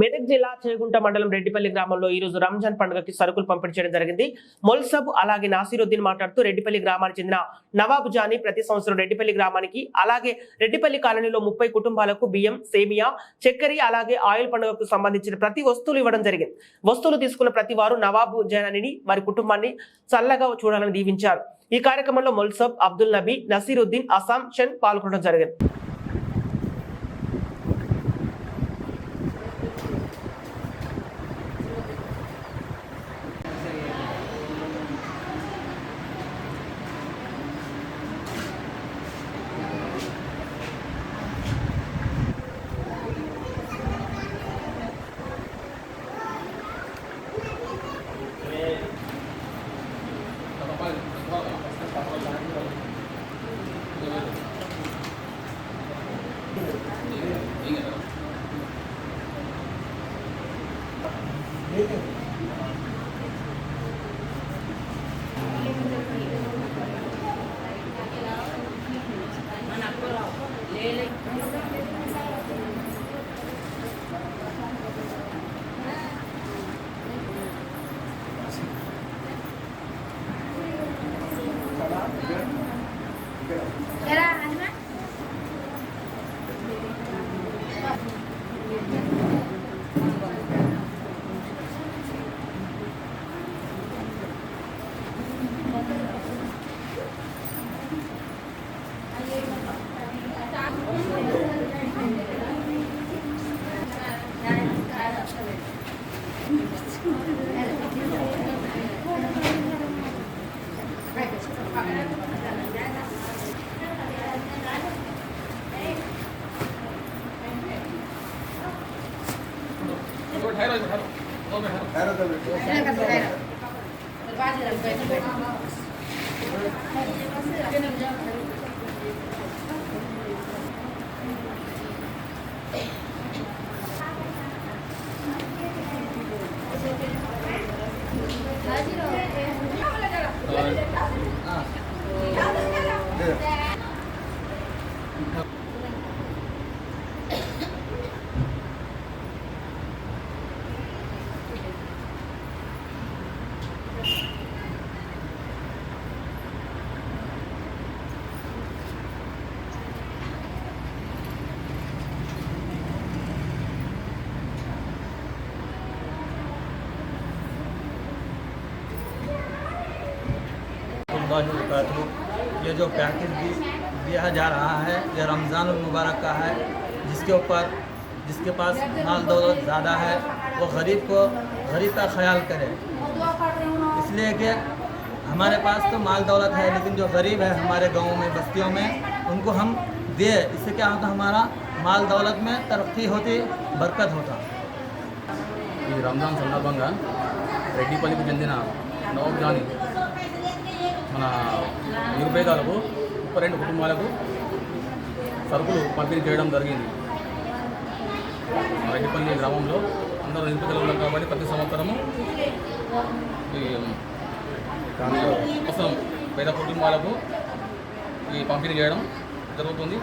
మెదక్ జిల్లా చేగుంట మండలం రెడ్డిపల్లి గ్రామంలో ఈ రోజు రంజాన్ పండుగకి సరుకులు పంపిణీ చేయడం జరిగింది. మొల్సబ్ అలాగే నాసిరుద్దీన్ మాట్లాడుతూ రెడ్డిపల్లి గ్రామానికి చెందిన నవాబు జానీ ప్రతి సంవత్సరం రెడ్డిపల్లి గ్రామానికి అలాగే రెడ్డిపల్లి కాలనీలో 30 కుటుంబాలకు బియ్యం, సేమియా, చక్కెర అలాగే ఆయిల్ పండుగకు సంబంధించిన ప్రతి వస్తువులు ఇవ్వడం జరిగింది. వస్తువులు తీసుకున్న ప్రతి వారు నవాబు జానీని వారి కుటుంబాన్ని చల్లగా చూడాలని దీవించారు. ఈ కార్యక్రమంలో మొల్సబ్, అబ్దుల్ నబీ, నసీరుద్దీన్, అసాం షన్ పాల్గొనడం జరిగింది. ये जो पैकेज दिया जा रहा है ये रमज़ान मुबारक का है, जिसके पास माल दौलत ज़्यादा है वो गरीब का ख्याल करे। इसलिए कि हमारे पास तो माल दौलत है लेकिन जो गरीब है हमारे गाँव में बस्तियों में उनको हम दे, इससे क्या होता हमारा माल दौलत में तरक्की होती, बरकत होता। ఈ రంజాన్ సందర్భంగా రెడ్డిపల్లికి చెందిన నవాబ్ జానీ మన నిరుపేదలకు 32 కుటుంబాలకు సరుకులు పంపిణీ చేయడం జరిగింది. రెడ్డిపల్లి గ్రామంలో అందరూ నిరుపేదలు ఉన్నారు కాబట్టి ప్రతి సంవత్సరము ఈ కోసం పేద కుటుంబాలకు ఈ పంపిణీ చేయడం జరుగుతుంది.